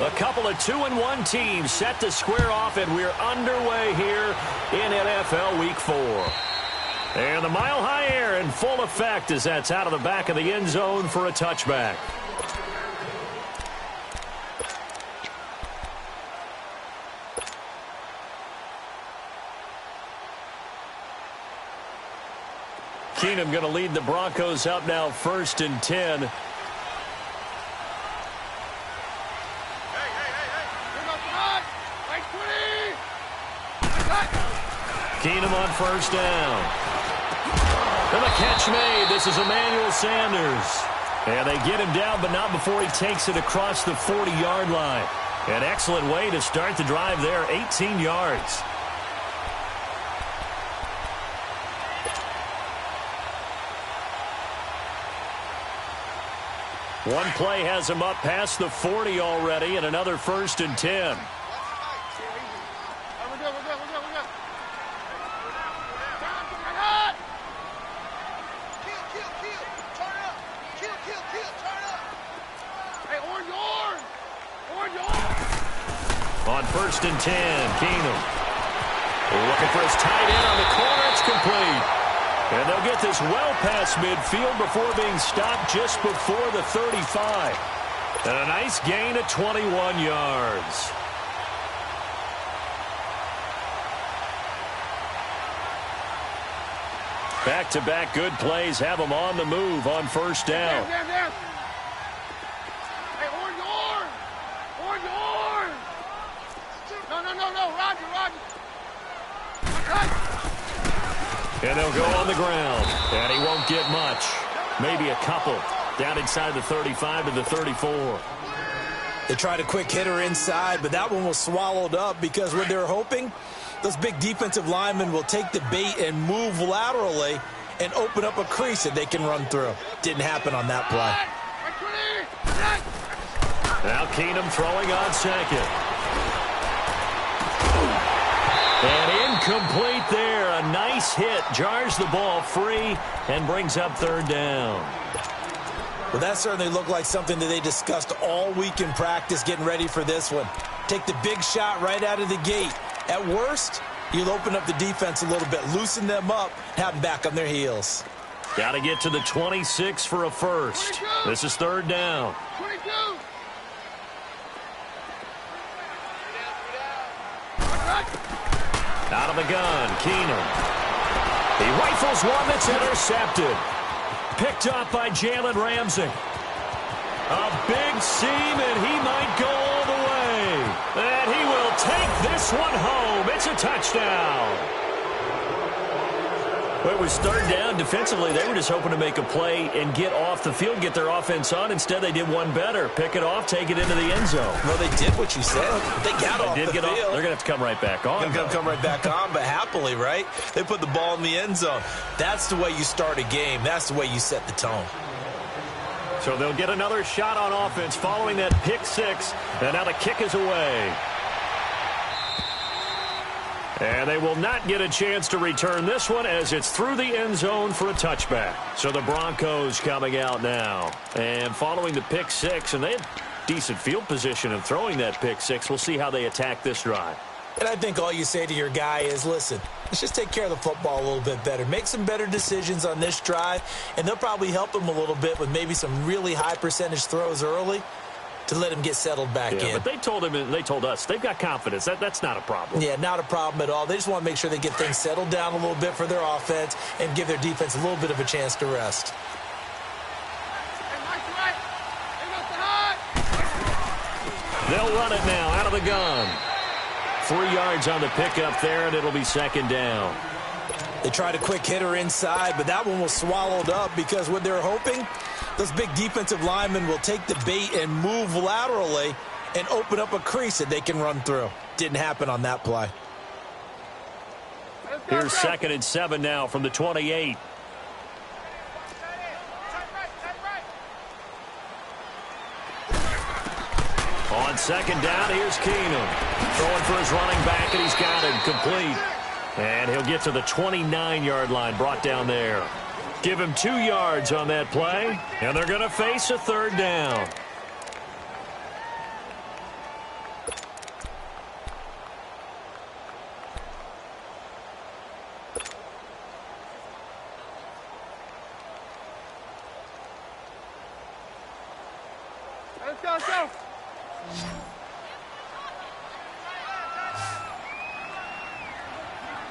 A couple of 2-1 teams set to square off, and we're underway here in NFL Week 4. And the mile-high air in full effect as that's out of the back of the end zone for a touchback. Keenum going to lead the Broncos up now 1st and 10. Keenum on 1st down. And the catch made. This is Emmanuel Sanders. And they get him down, but not before he takes it across the 40-yard line. An excellent way to start the drive there, 18 yards. One play has him up past the 40 already, and another 1st and 10. On 1st and 10, Keenum looking for his tight end on the corner. It's complete. And they'll get this well past midfield before being stopped just before the 35. And a nice gain of 21 yards. Back-to-back good plays have them on the move on 1st down. And they'll go on the ground. And he won't get much. Maybe a couple. Down inside the 35 to the 34. They tried a quick hitter inside, but that one was swallowed up because what they're hoping, those big defensive linemen will take the bait and move laterally and open up a crease that they can run through. Didn't happen on that play. Now Keenum throwing on 2nd. And incomplete there. A nice hit. Jars the ball free and brings up 3rd down. Well, that certainly looked like something that they discussed all week in practice getting ready for this one. Take the big shot right out of the gate. At worst, you'll open up the defense a little bit, loosen them up, have them back on their heels. Got to get to the 26 for a first. This is 3rd down. Out of the gun, Keenum. He rifles one that's intercepted. Picked up by Jalen Ramsey. A big seam, and he might go all the way. And he will take this one home. It's a touchdown. Well, it was 3rd down. Defensively, they were just hoping to make a play and get off the field, get their offense on. Instead, they did one better. Pick it off, take it into the end zone. Well, they did what you said. They got off the field. They're going to have to come right back on. They're going to come right back on, but happily, right? They put the ball in the end zone. That's the way you start a game. That's the way you set the tone. So they'll get another shot on offense following that pick 6. And now the kick is away. And they will not get a chance to return this one as it's through the end zone for a touchback. So the Broncos coming out now. And following the pick 6, and they had decent field position in throwing that pick 6. We'll see how they attack this drive. And I think all you say to your guy is, listen, let's just take care of the football a little bit better. Make some better decisions on this drive, and they'll probably help him a little bit with maybe some really high percentage throws early to let him get settled back in. But they told him, and they told us, they've got confidence. That's not a problem. Yeah, not a problem at all. They just want to make sure they get things settled down a little bit for their offense and give their defense a little bit of a chance to rest. They'll run it now out of the gun. 3 yards on the pickup there, and it'll be 2nd down. They tried a quick hitter inside, but that one was swallowed up because what they're hoping, those big defensive linemen will take the bait and move laterally and open up a crease that they can run through. Didn't happen on that play. Here's 2nd and 7 now from the 28. On 2nd down, here's Keenum. Throwing for his running back, and he's got it complete. And he'll get to the 29-yard line, brought down there. Give him 2 yards on that play, and they're going to face a 3rd down. Let's go, let's go.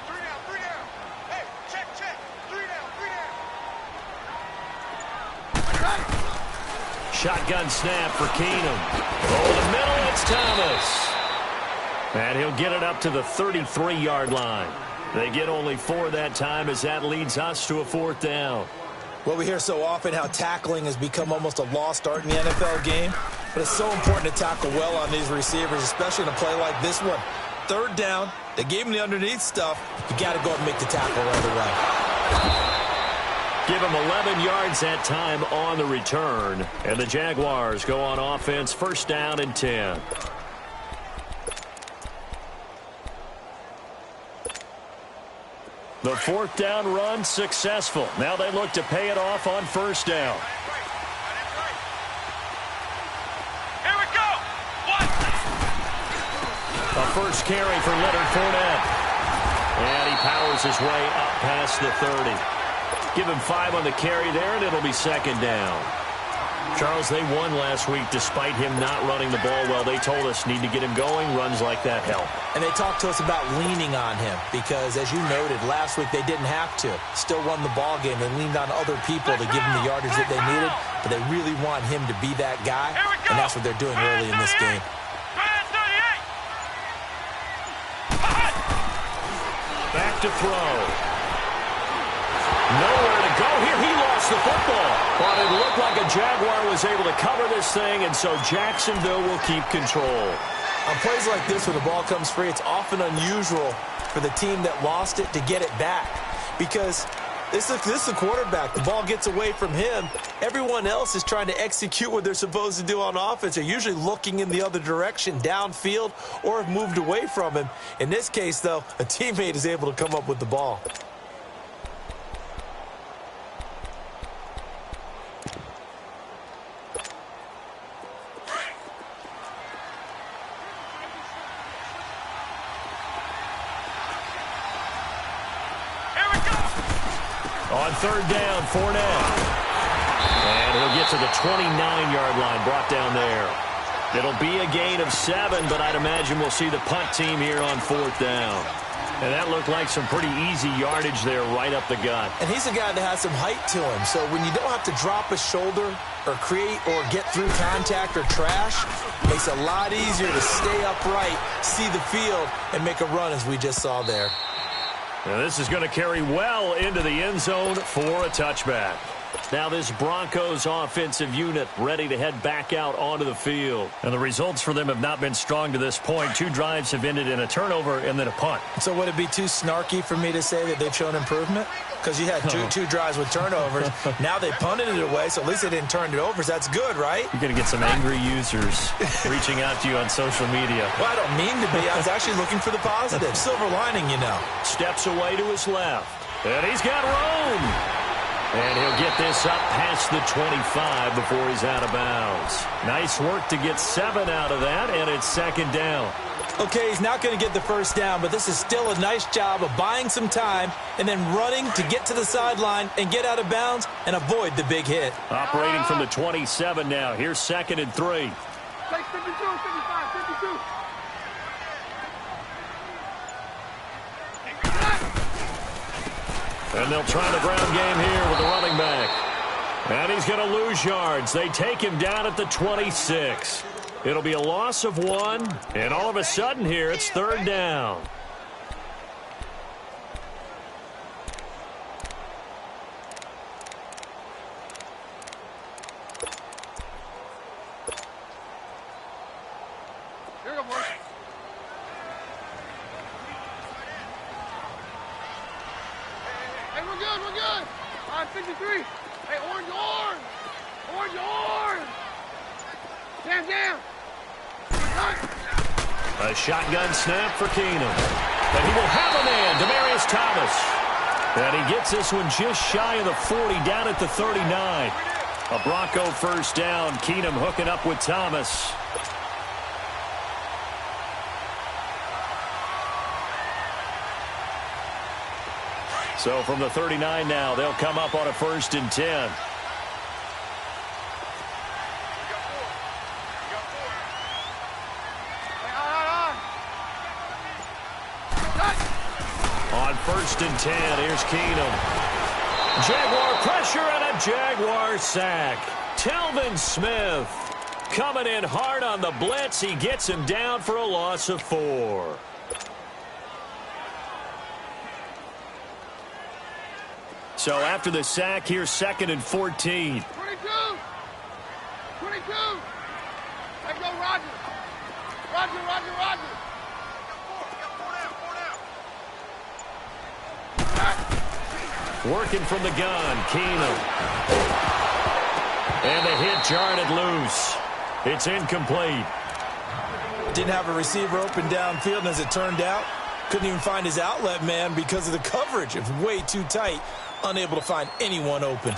Three down. Hey, check. 3 down. Shotgun snap for Keenum. Over the middle, it's Thomas. And he'll get it up to the 33-yard line. They get only 4 that time as that leads us to a 4th down. Well, we hear so often how tackling has become almost a lost art in the NFL game. But it's so important to tackle well on these receivers, especially in a play like this one. 3rd down, they gave him the underneath stuff. You got to go and make the tackle right away. Give him 11 yards that time on the return. And the Jaguars go on offense, 1st down and 10. The 4th down run successful. Now they look to pay it off on 1st down. Here we go. A first carry for Leonard Fournette. And he powers his way up past the 30. Give him 5 on the carry there, and it'll be 2nd down. Charles, they won last week despite him not running the ball well. They told us need to get him going. Runs like that help. And they talked to us about leaning on him because, as you noted, last week they didn't have to. Still won the ball game. They leaned on other people to give him the yardage that they needed, but they really want him to be that guy, and that's what they're doing early in this game. Back to throw. Nowhere to go here. He lost the football. But it looked like a Jaguar was able to cover this thing, and so Jacksonville will keep control. On plays like this where the ball comes free, it's often unusual for the team that lost it to get it back. Because this is the quarterback. The ball gets away from him. Everyone else is trying to execute what they're supposed to do on offense. They're usually looking in the other direction, downfield, or have moved away from him. In this case, though, a teammate is able to come up with the ball. On 3rd down, Fournette. And he'll get to the 29-yard line, brought down there. It'll be a gain of 7, but I'd imagine we'll see the punt team here on 4th down. And that looked like some pretty easy yardage there right up the gut. And he's a guy that has some height to him, so when you don't have to drop a shoulder or create or get through contact or trash, it makes it a lot easier to stay upright, see the field, and make a run as we just saw there. Now this is going to carry well into the end zone for a touchback. Now this Broncos offensive unit ready to head back out onto the field. And the results for them have not been strong to this point. 2 drives have ended in a turnover and then a punt. So would it be too snarky for me to say that they've shown improvement? Because you had two drives with turnovers. Now they punted it away, so at least they didn't turn it over. So that's good, right? You're going to get some angry users reaching out to you on social media. Well, I don't mean to be. I was actually looking for the positive. Silver lining, you know. Steps away to his left. And he's got room. And he'll get this up past the 25 before he's out of bounds. Nice work to get 7 out of that, and it's 2nd down. Okay, he's not going to get the 1st down, but this is still a nice job of buying some time and then running to get to the sideline and get out of bounds and avoid the big hit. Operating from the 27 now. Here's 2nd and 3. Take 52, 55, 52. And they'll try the ground game here with the running back. And he's going to lose yards. They take him down at the 26. It'll be a loss of 1. And all of a sudden here, it's 3rd down. Here we go, boys. Hey, we're good, we're good. 53. Hey, orange. Jam. A shotgun snap for Keenum. And he will have a man, Demaryius Thomas. And he gets this one just shy of the 40, down at the 39. A Bronco 1st down. Keenum hooking up with Thomas. So from the 39 now, they'll come up on a 1st and 10. On 1st and 10, here's Keenum. Jaguar pressure and a Jaguar sack. Telvin Smith coming in hard on the blitz. He gets him down for a loss of 4. So after the sack, here's 2nd and 14. 22. 22. Let's go, Roger. Roger. Working from the gun, Keenum. And the hit jarred it loose. It's incomplete. Didn't have a receiver open downfield, and as it turned out, couldn't even find his outlet man because of the coverage. It was way too tight, unable to find anyone open.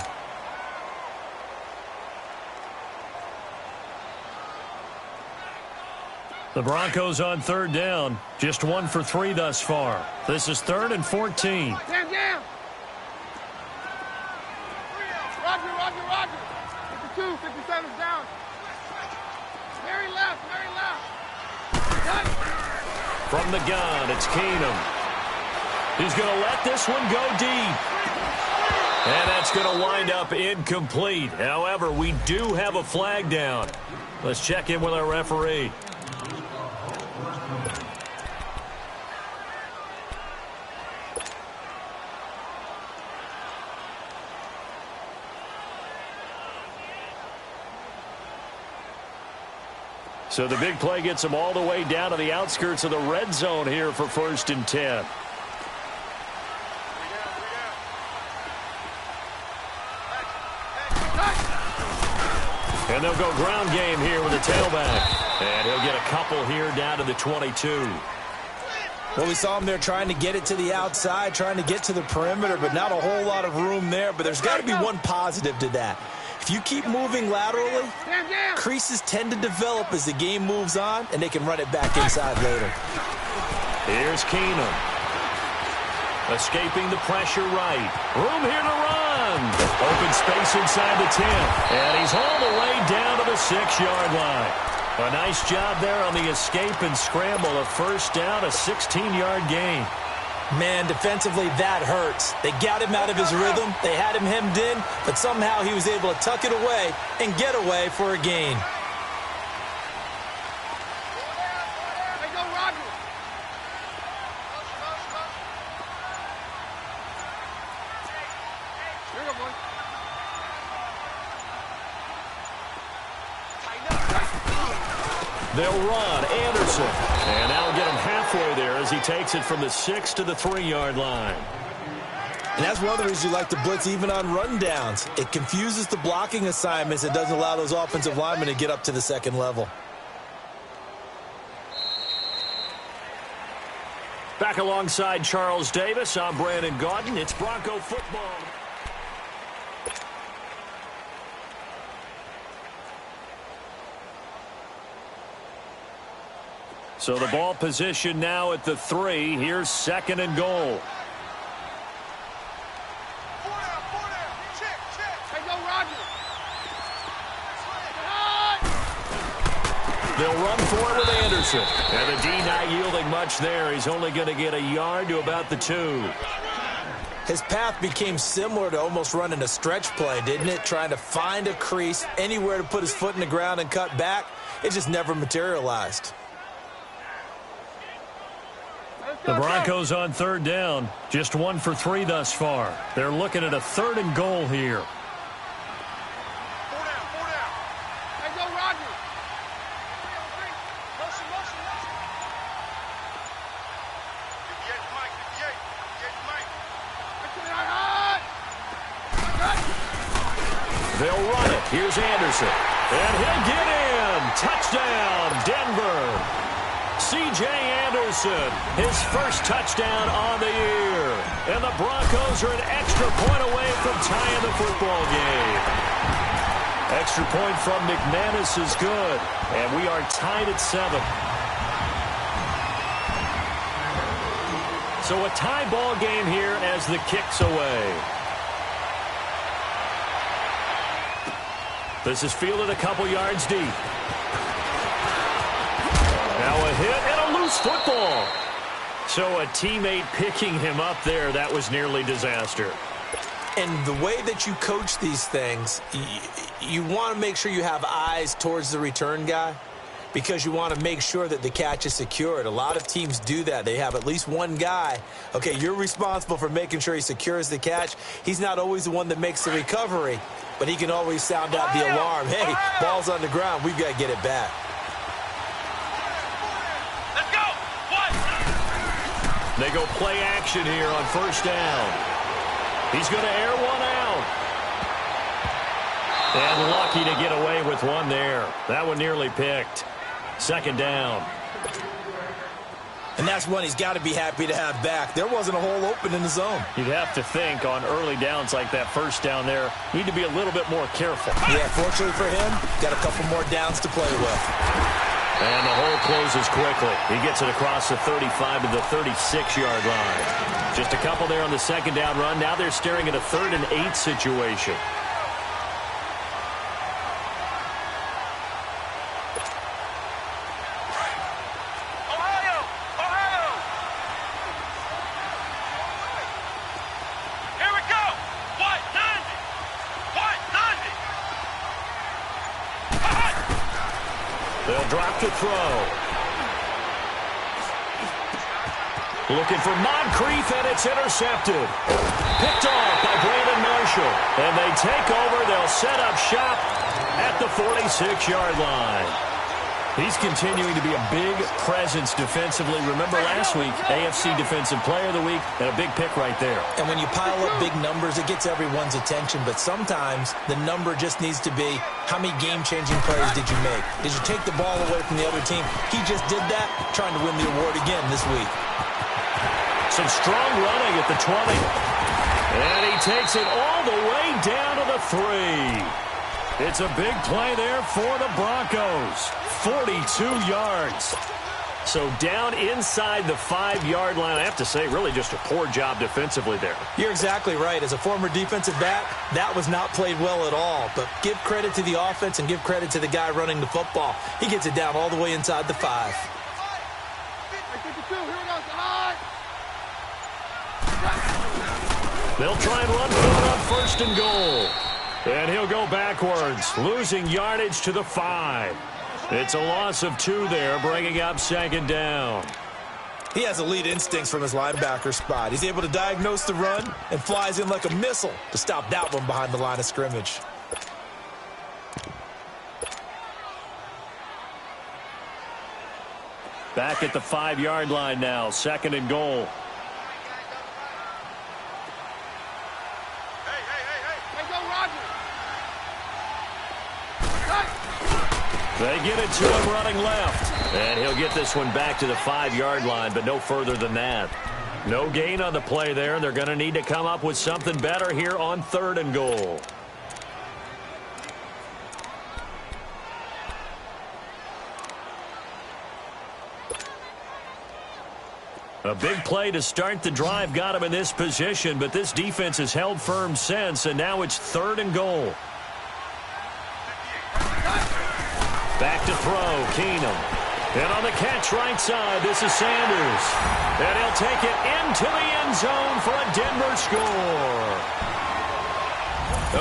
The Broncos on 3rd down. Just 1 for 3 thus far. This is 3rd and 14. Down. Roger. 52, 57's down. Very left. Cut. From the gun, it's Keenum. He's going to let this one go deep. And that's going to wind up incomplete. However, we do have a flag down. Let's check in with our referee. So the big play gets him all the way down to the outskirts of the red zone here for 1st and 10. And they'll go ground game here with the tailback. And he'll get a couple here down to the 22. Well, we saw him there trying to get it to the outside, trying to get to the perimeter, but not a whole lot of room there. But there's got to be one positive to that. If you keep moving laterally, creases tend to develop as the game moves on, and they can run it back inside later. Here's Keenum. Escaping the pressure right. Room here to run. Open space inside the 10. And he's all the way down to the 6-yard line. A nice job there on the escape and scramble. A 1st down, a 16-yard gain. Man, defensively, that hurts. They got him out of his rhythm. They had him hemmed in, but somehow he was able to tuck it away and get away for a gain. Hey, go, Roger. Here you go, boy. They'll run Anderson. And that'll get him halfway there as he takes it from the 6 to the 3-yard line. And that's one of the reasons you like to blitz even on rundowns. It confuses the blocking assignments. It doesn't allow those offensive linemen to get up to the 2nd level. Back alongside Charles Davis, I'm Brandon Gaudin. It's Bronco football. So the ball position now at the 3. Here's 2nd and goal. Check. Hey, go, Roger. They'll run for it with Anderson. And the D not yielding much there. He's only going to get a yard to about the 2. His path became similar to almost running a stretch play, didn't it? Trying to find a crease, anywhere to put his foot in the ground and cut back. It just never materialized. The Broncos on 3rd down. Just 1 for 3 thus far. They're looking at a 3rd and goal here. 4 down. Hey, go, Roger. Motion. 58 Mike. They'll run it. Here's Anderson. And he'll get in. Touchdown, Denver. C.J. Anderson, his first touchdown on the year. And the Broncos are an extra point away from tying the football game. Extra point from McManus is good. And we are tied at 7. So a tie ball game here as the kick's away. This is fielded a couple yards deep. Now a hit and a loose football. So a teammate picking him up there, that was nearly disaster. And the way that you coach these things, you want to make sure you have eyes towards the return guy because you want to make sure that the catch is secured. A lot of teams do that. They have at least one guy. Okay, you're responsible for making sure he secures the catch. He's not always the one that makes the recovery, but he can always sound out the alarm. Hey, ball's on the ground. We've got to get it back. Let's go. What? They go play action here on first down. He's going to air one out. And lucky to get away with one there. That one nearly picked. Second down. And that's one he's got to be happy to have back. There wasn't a hole open in the zone. You'd have to think on early downs like that first down there, need to be a little bit more careful. Yeah, fortunately for him, got a couple more downs to play with. And the hole closes quickly. He gets it across the 35 to the 36-yard line. Just a couple there on the second down run. Now they're staring at a 3rd and 8 situation. They'll drop to throw. Looking for Moncrief, and it's intercepted. Picked off by Brandon Marshall. And they take over. They'll set up shop at the 46-yard line. He's continuing to be a big presence defensively. Remember last week, AFC Defensive Player of the Week, and a big pick right there. And when you pile up big numbers, it gets everyone's attention. But sometimes the number just needs to be, how many game-changing plays did you make? Did you take the ball away from the other team? He just did that, trying to win the award again this week. Some strong running at the 20. And he takes it all the way down to the 3. It's a big play there for the Broncos. 42 yards. So down inside the 5-yard line. I have to say, really just a poor job defensively there. You're exactly right. As a former defensive back, that was not played well at all. But give credit to the offense and give credit to the guy running the football. He gets it down all the way inside the 5. They'll try and run for it on 1st and goal. And he'll go backwards, losing yardage to the 5. It's a loss of 2 there, bringing up 2nd down. He has elite instincts from his linebacker spot. He's able to diagnose the run and flies in like a missile to stop that one behind the line of scrimmage. Back at the 5-yard line now, 2nd and goal. They get it to him running left. And he'll get this one back to the 5-yard line, but no further than that. No gain on the play there. They're going to need to come up with something better here on 3rd and goal. A big play to start the drive got him in this position, but this defense has held firm since, and now it's 3rd and goal. Back to throw, Keenum. And on the catch right side, this is Sanders. And he'll take it into the end zone for a Denver score.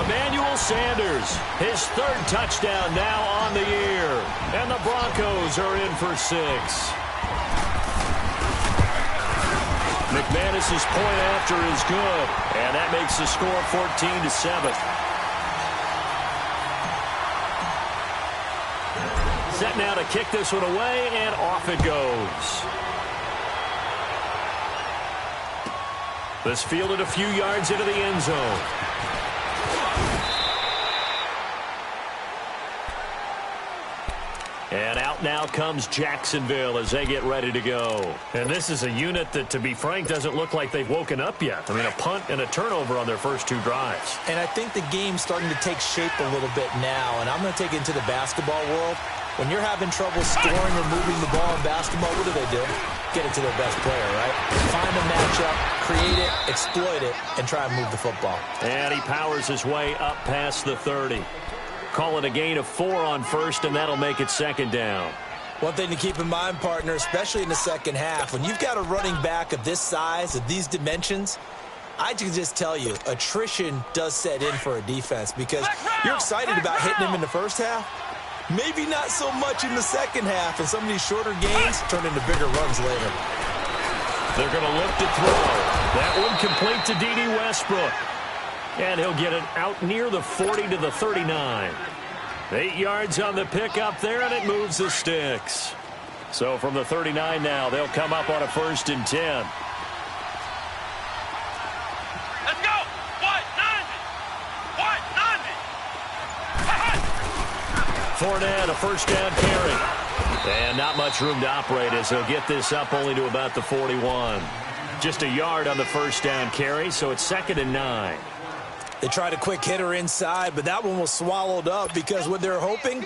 Emmanuel Sanders, his 3rd touchdown now on the year. And the Broncos are in for 6. McManus's point after is good. And that makes the score 14-7. Set now to kick this one away, and off it goes. This fielded a few yards into the end zone. And out now comes Jacksonville as they get ready to go. And this is a unit that, to be frank, doesn't look like they've woken up yet. I mean, a punt and a turnover on their first 2 drives. And I think the game's starting to take shape a little bit now, and I'm going to take it into the basketball world. When you're having trouble scoring or moving the ball in basketball, what do? Get it to their best player, right? Find a matchup, create it, exploit it, and try and move the football. And he powers his way up past the 30. Call it a gain of 4 on 1st, and that'll make it 2nd down. One thing to keep in mind, partner, especially in the second half, when you've got a running back of this size, of these dimensions, I can just tell you, attrition does set in for a defense because you're excited about hitting him in the first half. Maybe not so much in the second half, and some of these shorter gains turn into bigger runs later. They're going to look to throw. That one complete to D.D. Westbrook. And he'll get it out near the 40 to the 39. 8 yards on the pickup there, and it moves the sticks. So from the 39 now, they'll come up on a 1st and 10. Let's go! What? 90! Fournette, a 1st down carry. And not much room to operate as he'll get this up only to about the 41. Just a yard on the 1st down carry, so it's 2nd and 9. They tried a quick hitter inside, but that one was swallowed up because what they're hoping,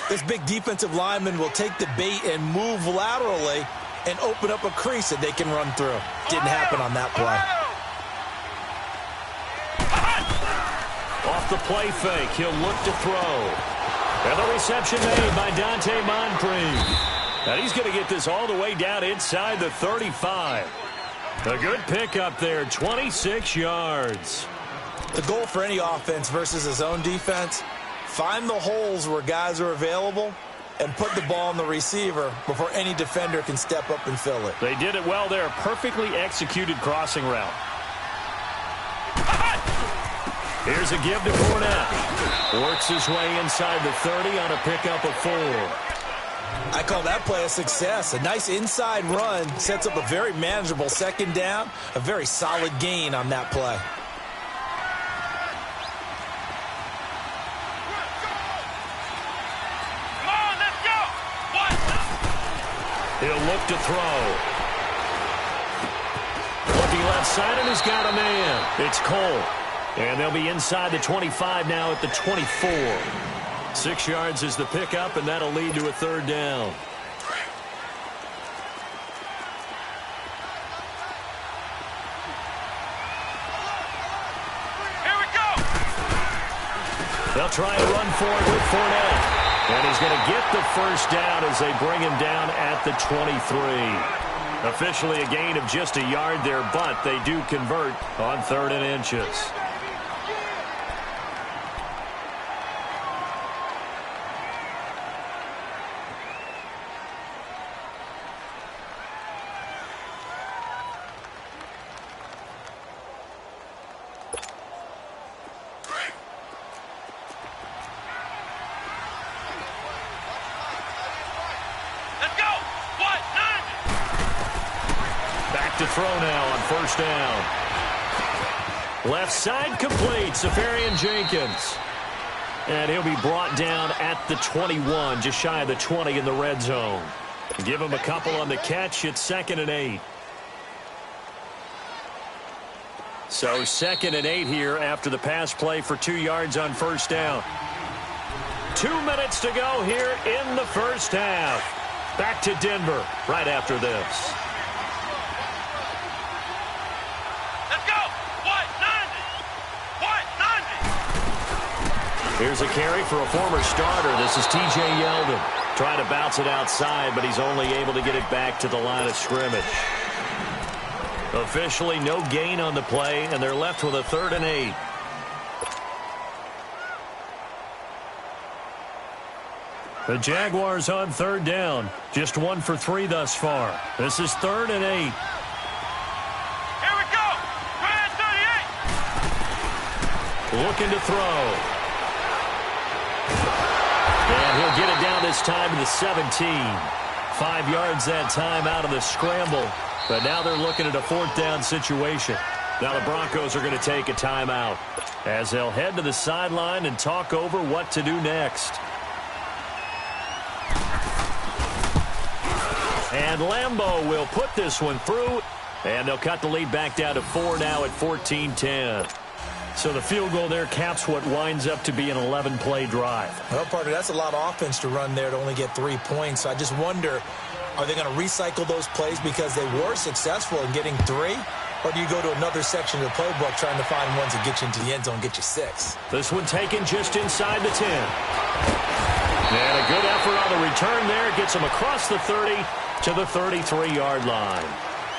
this big defensive lineman will take the bait and move laterally and open up a crease that they can run through. Didn't happen on that play. Off the play fake, he'll look to throw. And the reception made by Dante Moncrief. And he's going to get this all the way down inside the 35. A good pickup there, 26 yards. The goal for any offense versus his own defense, find the holes where guys are available and put the ball on the receiver before any defender can step up and fill it. They did it well there. Perfectly executed crossing route. Here's a give to Fournette. Works his way inside the 30 on a pickup of 4. I call that play a success. A nice inside run sets up a very manageable 2nd down. A very solid gain on that play. He'll look to throw. Looking left side, and he's got a man. It's Cole. And they'll be inside the 25 now at the 24. 6 yards is the pickup, and that'll lead to a 3rd down. Here we go! They'll try and run for it with Fournette. And he's going to get the 1st down as they bring him down at the 23. Officially a gain of just a yard there, but they do convert on 3rd and inches. To throw now on 1st down. Left side complete, Safarian Jenkins. And he'll be brought down at the 21, just shy of the 20 in the red zone. Give him a couple on the catch. It's 2nd and 8. So 2nd and 8 here after the pass play for 2 yards on 1st down. 2 minutes to go here in the 1st half. Back to Denver right after this. Here's a carry for a former starter. This is T.J. Yeldon. Trying to bounce it outside, but he's only able to get it back to the line of scrimmage. Officially no gain on the play, and they're left with a 3rd and 8. The Jaguars on 3rd down. Just 1 for 3 thus far. This is 3rd and 8. Here we go! Grand 38! Looking to throw. And he'll get it down this time to the 17. 5 yards that time out of the scramble. But now they're looking at a 4th down situation. Now the Broncos are going to take a timeout as they'll head to the sideline and talk over what to do next. And Lambeau will put this one through, and they'll cut the lead back down to 4 now at 14-10. So the field goal there caps what winds up to be an 11-play drive. Well, partner, that's a lot of offense to run there to only get 3 points. So I just wonder, are they going to recycle those plays because they were successful in getting 3? Or do you go to another section of the playbook trying to find ones that get you into the end zone, get you 6? This one taken just inside the 10. And a good effort on the return there gets them across the 30 to the 33-yard line.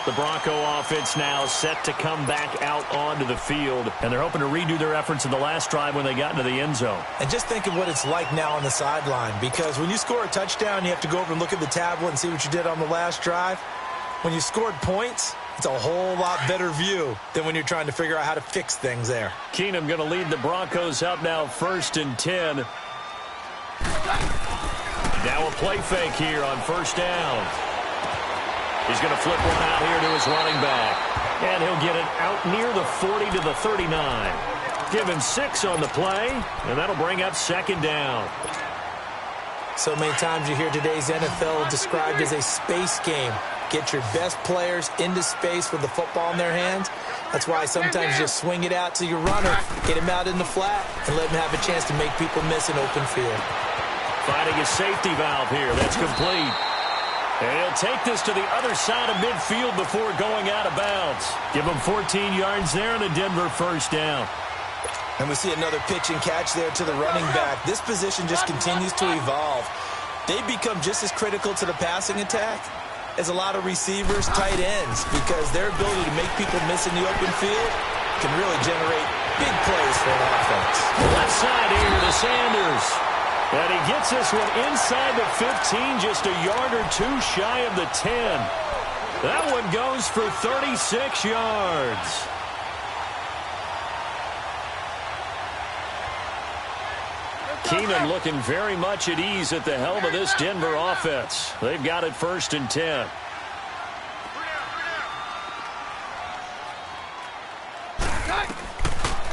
The Bronco offense now set to come back out onto the field, and they're hoping to redo their efforts in the last drive when they got into the end zone. And just think of what it's like now on the sideline, because when you score a touchdown, you have to go over and look at the tablet and see what you did on the last drive. When you scored points, it's a whole lot better view than when you're trying to figure out how to fix things there. Keenum going to lead the Broncos up now 1st and 10. Now a play fake here on 1st down. He's going to flip one out here to his running back. And he'll get it out near the 40 to the 39. Give him 6 on the play, and that'll bring up 2nd down. So many times you hear today's NFL described as a space game. Get your best players into space with the football in their hands. That's why sometimes you just swing it out to your runner, get him out in the flat, and let him have a chance to make people miss an open field. Finding a safety valve here. That's complete. And he'll take this to the other side of midfield before going out of bounds. Give him 14 yards there and a Denver 1st down. And we see another pitch and catch there to the running back. This position just continues to evolve. They've become just as critical to the passing attack as a lot of receivers, tight ends, because their ability to make people miss in the open field can really generate big plays for an offense. Left side here to Sanders. And he gets this one inside the 15, just a yard or 2 shy of the 10. That one goes for 36 yards. Keenum looking very much at ease at the helm of this Denver offense. They've got it 1st and 10.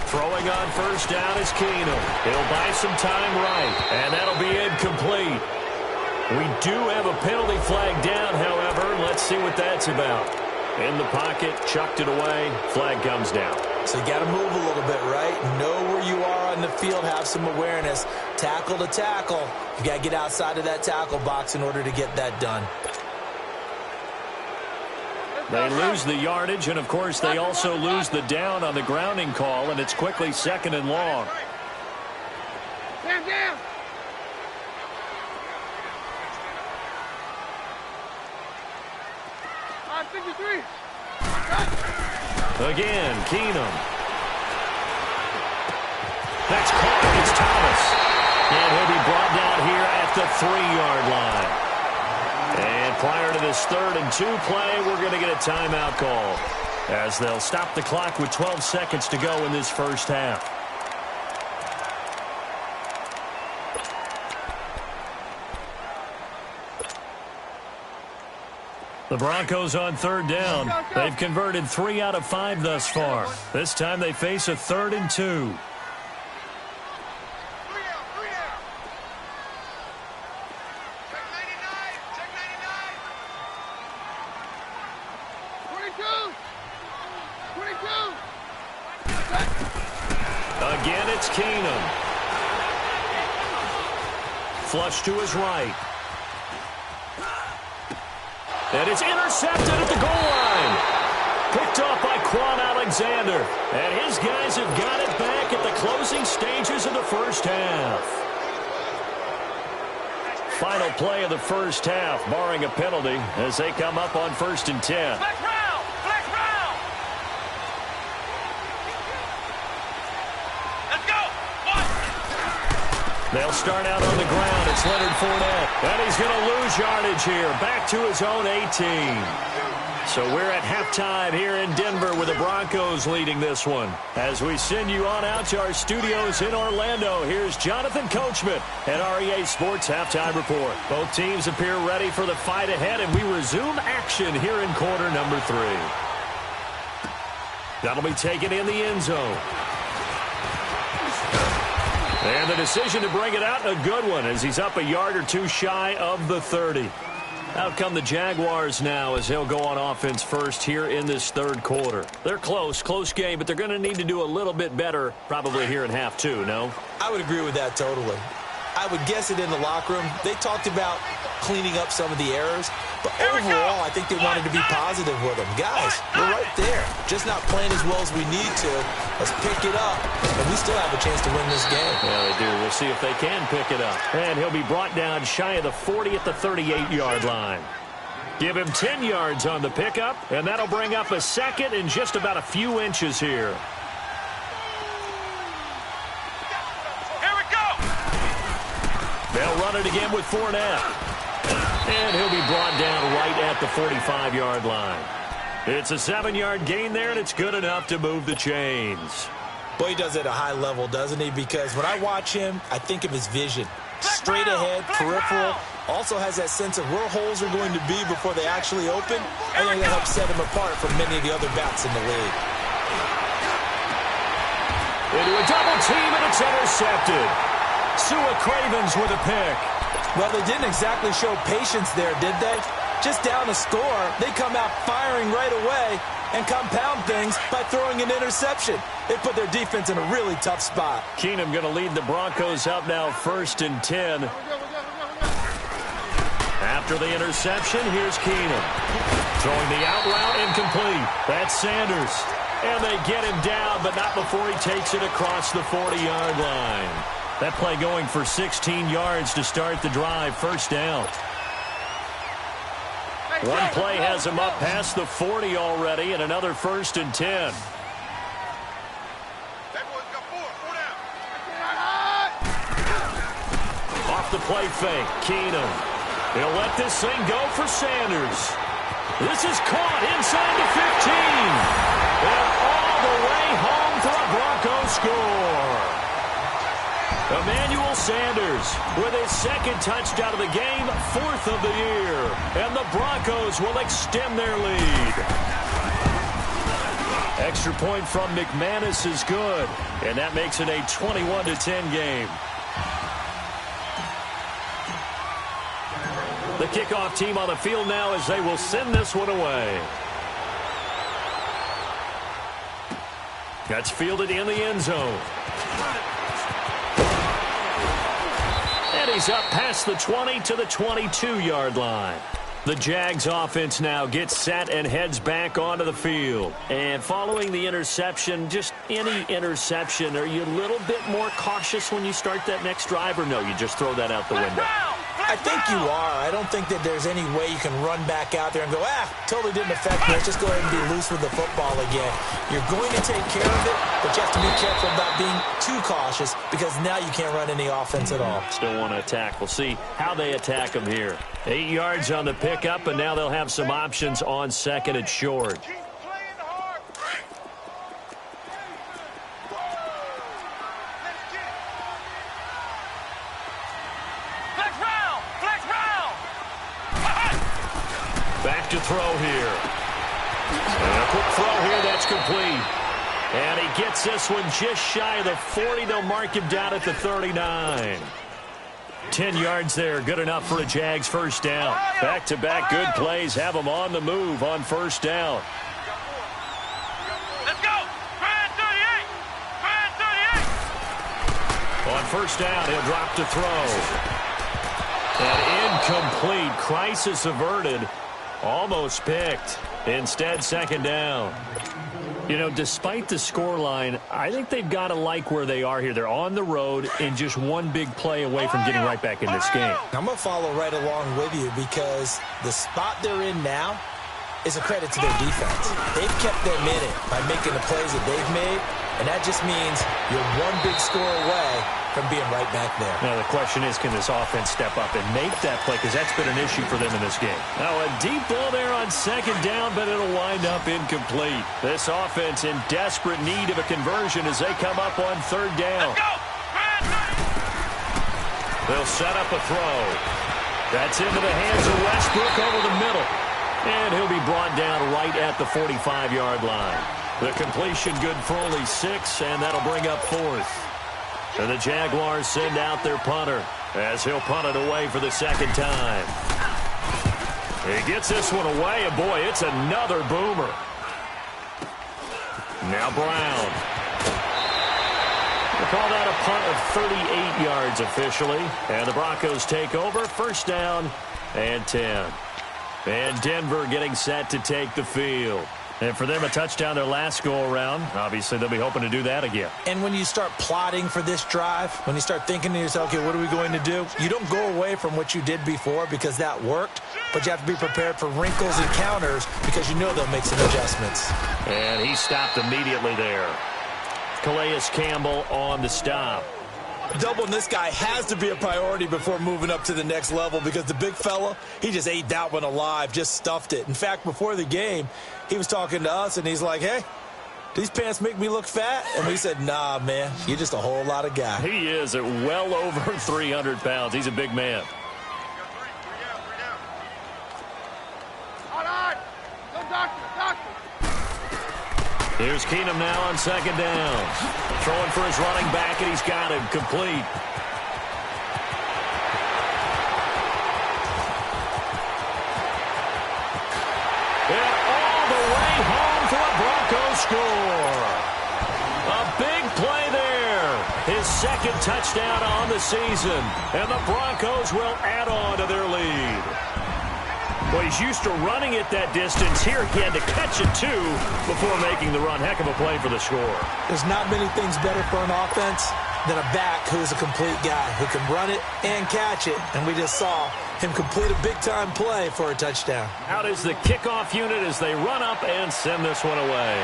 Throwing on 1st down is Keenum. He'll buy some time right, and that'll be incomplete. We do have a penalty flag down, however. Let's see what that's about. In the pocket, chucked it away. Flag comes down. So you got to move a little bit, right? Know where you are on the field, have some awareness. Tackle to tackle. You got to get outside of that tackle box in order to get that done. They lose the yardage, and, of course, they also lose the down on the grounding call, and it's quickly 2nd and long. Down. 53. Again, Keenum. That's caught. It's Thomas. And he'll be brought down here at the 3-yard line. And prior to this 3rd and 2 play, we're going to get a timeout call, as they'll stop the clock with 12 seconds to go in this 1st half. The Broncos on 3rd down. They've converted 3 out of 5 thus far. This time they face a 3rd and 2. Again, it's Keenum. Flush to his right. And it's intercepted at the goal line. Picked off by Quan Alexander. And his guys have got it back at the closing stages of the 1st half. Final play of the 1st half, barring a penalty, as they come up on 1st and 10. They'll start out on the ground. It's Leonard Fournette. And he's going to lose yardage here. Back to his own 18. So we're at halftime here in Denver with the Broncos leading this one. As we send you on out to our studios in Orlando, here's Jonathan Coachman at REA Sports Halftime Report. Both teams appear ready for the fight ahead, and we resume action here in quarter number 3. That'll be taken in the end zone. And the decision to bring it out, a good one, as he's up a yard or 2 shy of the 30. Out come the Jaguars now as they'll go on offense first here in this 3rd quarter. They're close game, but they're going to need to do a little bit better probably here in half 2, no? I would agree with that totally. I would guess it in the locker room. They talked about cleaning up some of the errors. But overall, I think they wanted to be positive with them. Guys, we're right there. Just not playing as well as we need to. Let's pick it up, and we still have a chance to win this game. Yeah, they do. We'll see if they can pick it up. And he'll be brought down shy of the 40 at the 38-yard line. Give him 10 yards on the pickup, and that'll bring up a second in just about a few inches here. They'll run it again with Fournette. And he'll be brought down right at the 45-yard line. It's a 7-yard gain there, and it's good enough to move the chains. Boy, he does it at a high level, doesn't he? Because when I watch him, I think of his vision. Straight ahead, peripheral. Also has that sense of where holes are going to be before they actually open. I think that helps set him apart from many of the other backs in the league. Into a double team, and it's intercepted. Sua Cravens with a pick. Well, they didn't exactly show patience there, did they? Just down a score, they come out firing right away and compound things by throwing an interception. They put their defense in a really tough spot. Keenum going to lead the Broncos up now 1st and 10. After the interception, here's Keenum. Throwing the out route, incomplete. That's Sanders. And they get him down, but not before he takes it across the 40-yard line. That play going for 16 yards to start the drive. First down. One play has him up past the 40 already, and another 1st and 10. Off the play fake, Keenum. He'll let this thing go for Sanders. This is caught inside the 15. And all the way home for a Broncos score. Emmanuel Sanders with his 2nd touchdown of the game, 4th of the year. And the Broncos will extend their lead. Extra point from McManus is good. And that makes it a 21-10 game. The kickoff team on the field now as they will send this one away. That's fielded in the end zone. And he's up past the 20 to the 22-yard line. The Jags offense now gets set and heads back onto the field. And following the interception, just any interception, are you a little bit more cautious when you start that next drive, or no, you just throw that out the window? I think you are. I don't think that there's any way you can run back out there and go, totally didn't affect me. Let's just go ahead and be loose with the football again. You're going to take care of it, but you have to be careful about being too cautious because now you can't run any offense at all. Still want to attack. We'll see how they attack them here. 8 yards on the pickup, and now they'll have some options on 2nd and short. Back to throw here. And a quick throw here, that's complete. And he gets this one just shy of the 40. They'll mark him down at the 39. 10 yards there, good enough for a Jags first down. Back-to-back good plays have them on the move on first down. Let's go! 38! 38! On first down, he'll drop to throw. And incomplete. Crisis averted. Almost picked. Instead, 2nd down. You know, despite the scoreline, I think they've got to like where they are here. They're on the road and just one big play away from getting right back in this game. I'm going to follow right along with you because the spot they're in now is a credit to their defense. They've kept them in it by making the plays that they've made, and that just means you're one big score away from being right back there. Now, the question is, can this offense step up and make that play? Because that's been an issue for them in this game. Now, a deep ball there on 2nd down, but it'll wind up incomplete. This offense in desperate need of a conversion as they come up on 3rd down. They'll set up a throw. That's into the hands of Westbrook over the middle. And he'll be brought down right at the 45-yard line. The completion good for only 6, and that'll bring up 4th. And the Jaguars send out their punter as he'll punt it away for the 2nd time. He gets this one away, and boy, it's another boomer. Now Brown. We'll call that a punt of 38 yards officially. And the Broncos take over. First down and 10. And Denver getting set to take the field. And for them, a touchdown their last go-around. Obviously, they'll be hoping to do that again. And when you start plotting for this drive, when you start thinking to yourself, okay, what are we going to do? You don't go away from what you did before because that worked, but you have to be prepared for wrinkles and counters because you know they'll make some adjustments. And he stopped immediately there. Calais Campbell on the stop. Doubling this guy has to be a priority before moving up to the next level because the big fella, he just ate that one alive, just stuffed it. In fact, before the game, he was talking to us, and he's like, hey, these pants make me look fat? And we said, nah, man, you're just a whole lot of guy. He is at well over 300 pounds. He's a big man. All right. Go, doctor. Here's Keenum now on second down. Throwing for his running back, and he's got him complete. And all the way home for a Broncos score. A big play there. His second touchdown on the season. And the Broncos will add on to their lead. Well, he's used to running it that distance. Here he had to catch it, too, before making the run. Heck of a play for the score. There's not many things better for an offense than a back who's a complete guy who can run it and catch it. And we just saw him complete a big-time play for a touchdown. Out is the kickoff unit as they run up and send this one away.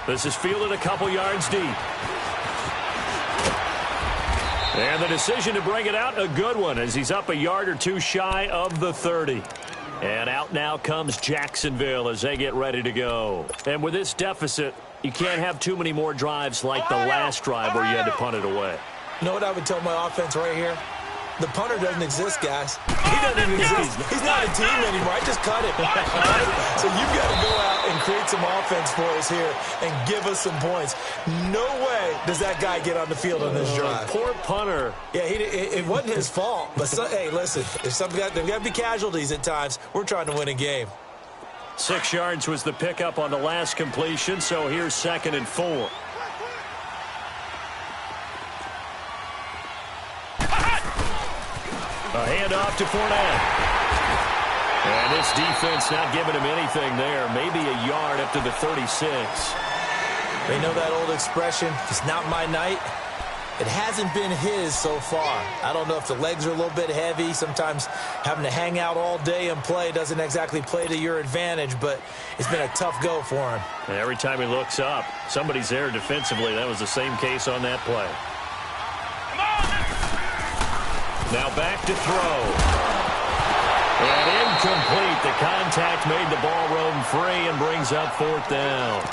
This is fielded a couple yards deep. And the decision to bring it out, a good one, as he's up a yard or two shy of the 30. And out now comes Jacksonville as they get ready to go. And with this deficit, you can't have too many more drives like the last drive where you had to punt it away. You know what I would tell my offense right here? The punter doesn't exist, guys. He doesn't even exist. He's not a team anymore. I just cut him. So you've got to go out and create some offense for us here and give us some points. No way does that guy get on the field on this drive. Poor punter. Yeah, it wasn't his fault. But, hey, listen, there's got to be casualties at times. We're trying to win a game. 6 yards was the pickup on the last completion, so here's 2nd and 4. A handoff to Fournette. And this defense not giving him anything there. Maybe a yard up to the 36. They know that old expression, it's not my night. It hasn't been his so far. I don't know if the legs are a little bit heavy. Sometimes having to hang out all day and play doesn't exactly play to your advantage, but it's been a tough go for him. And every time he looks up, somebody's there defensively. That was the same case on that play. Now back to throw. And incomplete. The contact made the ball roam free and brings up 4th down.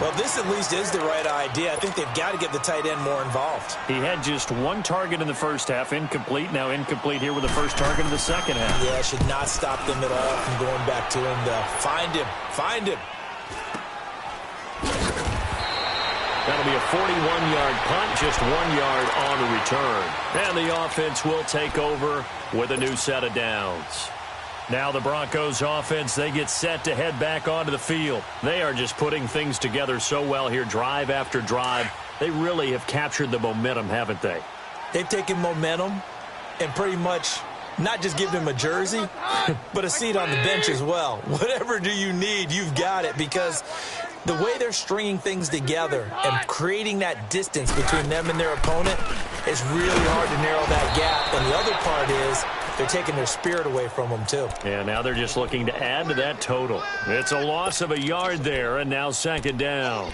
Well, this at least is the right idea. I think they've got to get the tight end more involved. He had just 1 target in the first half. Incomplete. Now incomplete here with the first target of the second half. Yeah, should not stop them at all from going back to him, though. Find him. Find him. That'll be a 41-yard punt, just 1 yard on the return. And the offense will take over with a new set of downs. Now the Broncos offense, they get set to head back onto the field. They are just putting things together so well here, drive after drive. They really have captured the momentum, haven't they? They've taken momentum and pretty much not just given him a jersey, but a seat on the bench as well. Whatever do you need, you've got it, because the way they're stringing things together and creating that distance between them and their opponent is really hard to narrow that gap. And the other part is they're taking their spirit away from them, too. Yeah, now they're just looking to add to that total. It's a loss of a yard there, and now 2nd down.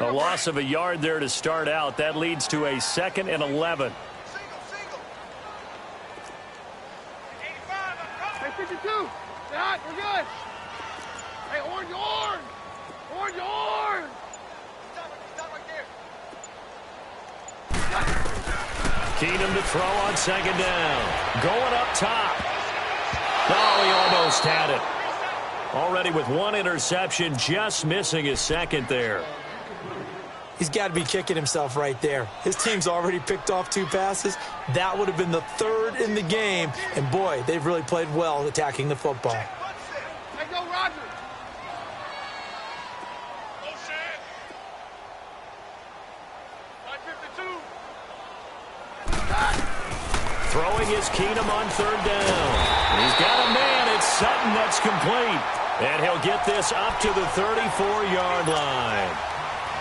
A loss of a yard there to start out. That leads to a 2nd and 11. Hey, 52. Say hot. We're good. Hey, orange. Orange. Stop right there. Keenum to throw on 2nd down. Going up top. Oh, he almost had it. Already with 1 interception, just missing his 2nd there. He's got to be kicking himself right there. His team's already picked off 2 passes. That would have been the 3rd in the game. And, boy, they've really played well attacking the football. Let's go, Roger. Throwing is Keenum on third down. He's got a man. It's Sutton that's complete. And he'll get this up to the 34-yard line.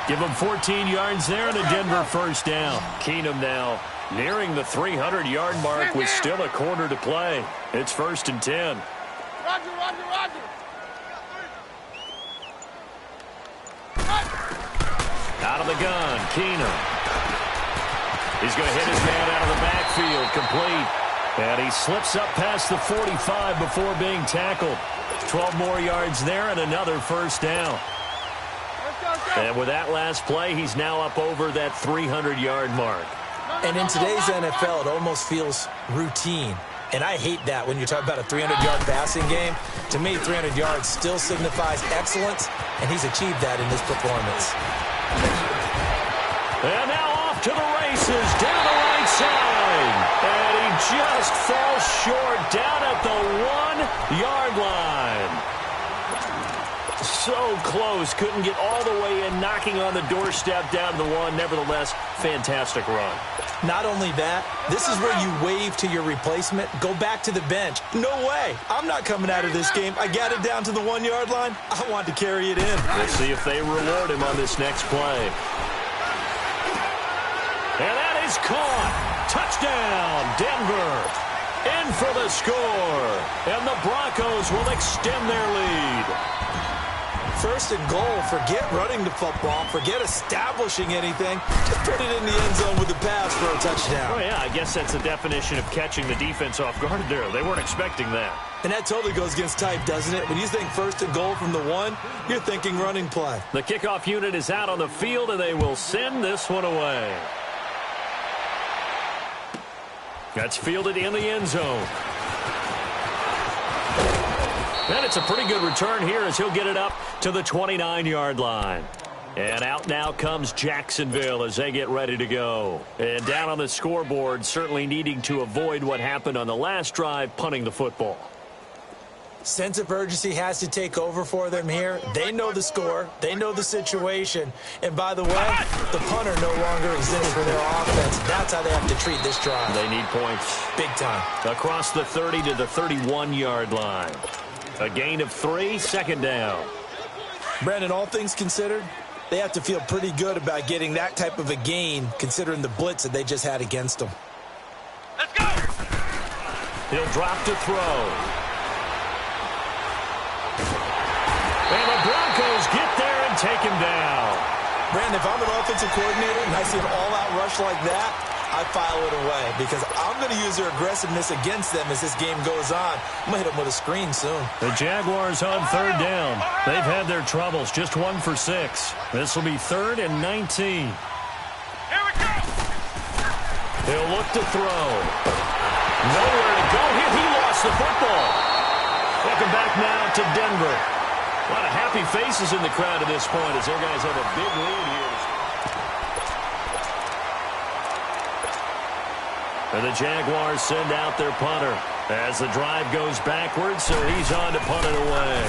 Give him 14 yards there and a Denver first down. Keenum now nearing the 300-yard mark with still a quarter to play. It's 1st and 10. Roger, Roger, Roger. Out of the gun, Keenum. He's going to hit his man out of the backfield, complete. And he slips up past the 45 before being tackled. 12 more yards there and another first down. And with that last play, he's now up over that 300-yard mark. And in today's NFL, it almost feels routine. And I hate that when you talk about a 300-yard passing game. To me, 300 yards still signifies excellence, and he's achieved that in this performance. And now off to the races, down the right side. And he just falls short down at the 1-yard line. So close, couldn't get all the way in, knocking on the doorstep down to the 1. Nevertheless, fantastic run. Not only that, this is where you wave to your replacement, go back to the bench. No way. I'm not coming out of this game. I got it down to the 1-yard line. I want to carry it in. We'll see if they reward him on this next play. And that is caught. Touchdown, Denver. In for the score. And the Broncos will extend their lead. 1st and goal. Forget running the football. Forget establishing anything. Just put it in the end zone with the pass for a touchdown. Oh, yeah, I guess that's a definition of catching the defense off guard there. They weren't expecting that. And that totally goes against type, doesn't it? When you think 1st and goal from the 1, you're thinking running play. The kickoff unit is out on the field, and they will send this one away. That's fielded in the end zone. And it's a pretty good return here as he'll get it up to the 29-yard line. And out now comes Jacksonville as they get ready to go. And down on the scoreboard, certainly needing to avoid what happened on the last drive, punting the football. Sense of urgency has to take over for them here. They know the score. They know the situation. And by the way, the punter no longer exists for their offense. That's how they have to treat this drive. They need points. Big time. Across the 30 to the 31-yard line. A gain of 3, 2nd down. Brandon, all things considered, they have to feel pretty good about getting that type of a gain considering the blitz that they just had against them. Let's go! He'll drop to throw. And the Broncos get there and take him down. Brandon, if I'm an offensive coordinator and I see an all-out rush like that, I file it away because I'm going to use their aggressiveness against them as this game goes on. I'm going to hit them with a screen soon. The Jaguars on 3rd down. They've had their troubles, just 1 for 6. This will be 3rd and 19. Here we go! He'll look to throw. Nowhere to go here. He lost the football. Welcome back now to Denver. A lot of happy faces in the crowd at this point as their guys have a big lead here. And the Jaguars send out their punter as the drive goes backwards, so he's on to punt it away.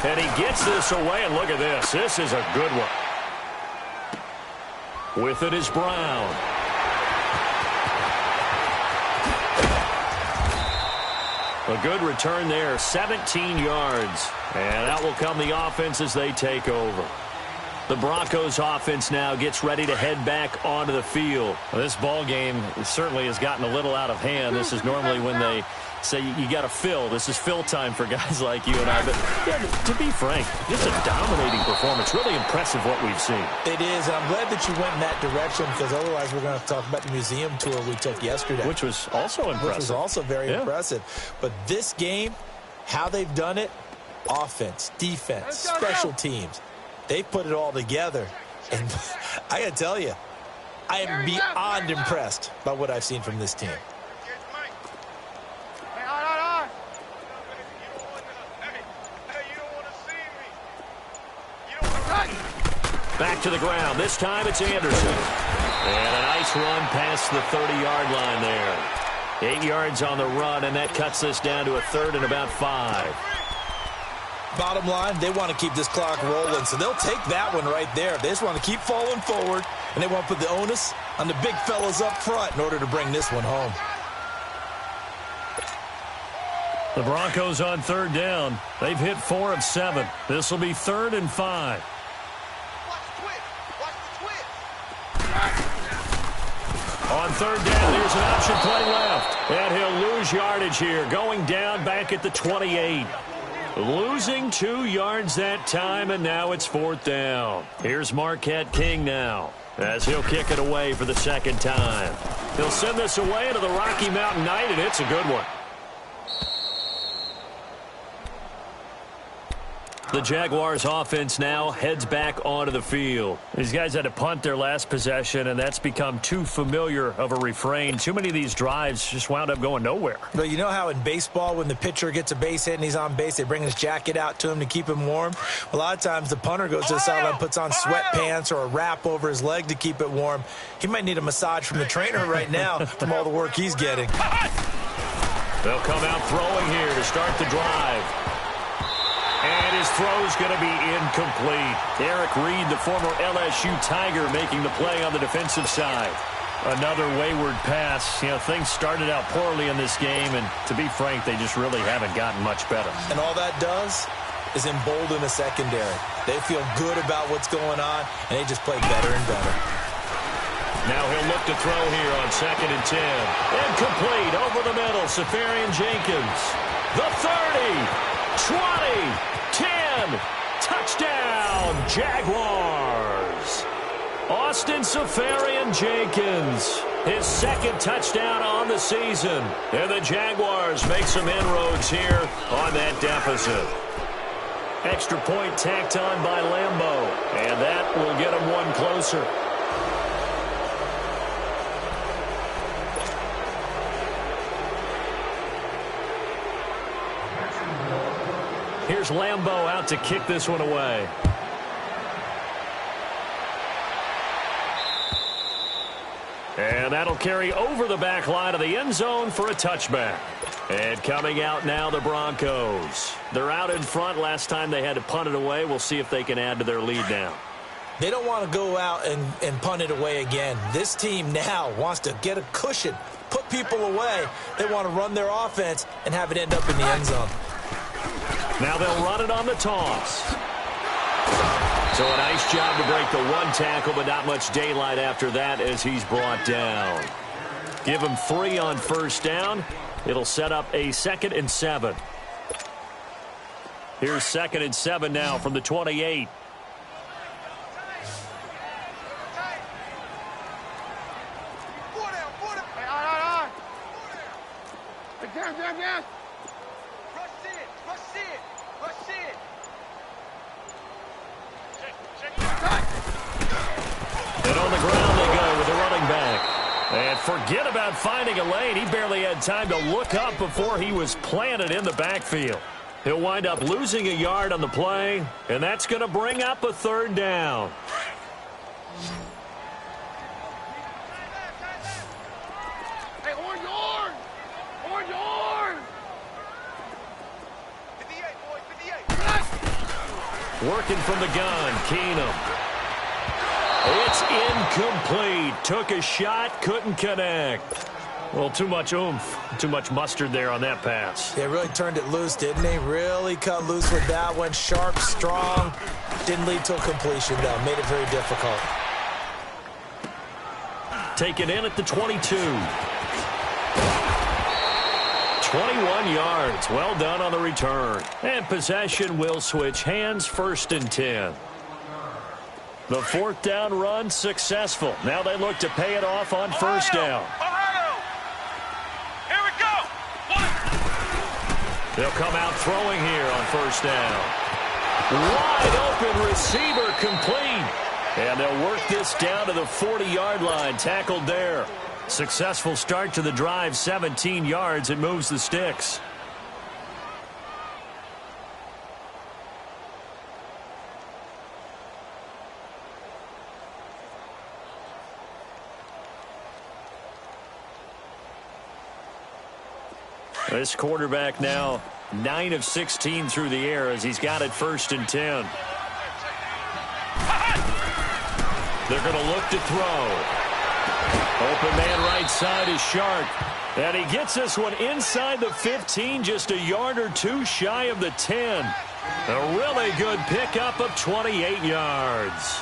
And he gets this away, and look at this. This is a good one. With it is Brown. A good return there, 17 yards. And out will come the offense as they take over. The Broncos offense now gets ready to head back onto the field. Well, this ball game certainly has gotten a little out of hand. This is normally when they say you got to fill. This is fill time for guys like you and I. But yeah, to be frank, just a dominating performance. Really impressive what we've seen. It is, and I'm glad that you went in that direction because otherwise we're going to talk about the museum tour we took yesterday. Which was also impressive. Which was also very impressive. But this game, how they've done it, offense, defense, special teams. They put it all together. And I got to tell you, I am beyond impressed by what I've seen from this team. Back to the ground. This time it's Anderson. And a nice run past the 30-yard line there. 8 yards on the run, and that cuts this down to a 3rd and about 5. Bottom line, they want to keep this clock rolling, so they'll take that one right there. They just want to keep falling forward, and they want to put the onus on the big fellas up front in order to bring this one home. The Broncos on third down. They've hit 4 of 7. This will be 3rd and 5. On third down, here's an option play left. And he'll lose yardage here, going down back at the 28. Losing 2 yards that time, and now it's 4th down. Here's Marquette King now, as he'll kick it away for the second time. He'll send this away to the Rocky Mountain Knight, and it's a good one. The Jaguars offense now heads back onto the field. These guys had to punt their last possession, and that's become too familiar of a refrain. Too many of these drives just wound up going nowhere. But you know how in baseball, when the pitcher gets a base hit and he's on base, they bring his jacket out to him to keep him warm? A lot of times the punter goes to the sideline, puts on sweatpants or a wrap over his leg to keep it warm. He might need a massage from the trainer right now from all the work he's getting. They'll come out throwing here to start the drive. And his throw's going to be incomplete. Eric Reed, the former LSU Tiger, making the play on the defensive side. Another wayward pass. You know, things started out poorly in this game, and to be frank, they just really haven't gotten much better. And all that does is embolden the secondary. They feel good about what's going on, and they just play better and better. Now he'll look to throw here on 2nd and 10. Incomplete over the middle, Safarian Jenkins. The 30. 20, 10, touchdown, Jaguars. Austin Safarian Jenkins, his 2nd touchdown on the season. And the Jaguars make some inroads here on that deficit. Extra point tacked on by Lambeau, and that will get him one closer. Here's Lambeau out to kick this one away. And that'll carry over the back line of the end zone for a touchback. And coming out now, the Broncos. They're out in front. Last time they had to punt it away. We'll see if they can add to their lead now. They don't want to go out and punt it away again. This team now wants to get a cushion, put people away. They want to run their offense and have it end up in the end zone. Now they'll run it on the toss. So a nice job to break the 1 tackle, but not much daylight after that as he's brought down. Give him 3 on 1st down. It'll set up a 2nd and 7. Here's 2nd and 7 now from the 28. And on the ground they go with the running back. And forget about finding a lane. He barely had time to look up before he was planted in the backfield. He'll wind up losing a yard on the play, and that's going to bring up a 3rd down. Hey, orange horn! Orange horn! 58, boy, 58. Working from the gun, Keenum. It's incomplete. Took a shot, couldn't connect. Well, too much oomph, too much mustard there on that pass. They really turned it loose, didn't they? Really cut loose with that one. Sharp, strong. Didn't lead to a completion, though. Made it very difficult. Taken in at the 22. 21 yards. Well done on the return. And possession will switch hands, 1st and 10. The 4th down run successful. Now they look to pay it off on 1st down. Here we go. They'll come out throwing here on 1st down. Wide open receiver complete. And they'll work this down to the 40-yard line. Tackled there. Successful start to the drive, 17 yards. It moves the sticks. This quarterback now 9 of 16 through the air as he's got it 1st and 10. They're going to look to throw. Open man right side is Shark. And he gets this one inside the 15, just a yard or two shy of the 10. A really good pickup of 28 yards.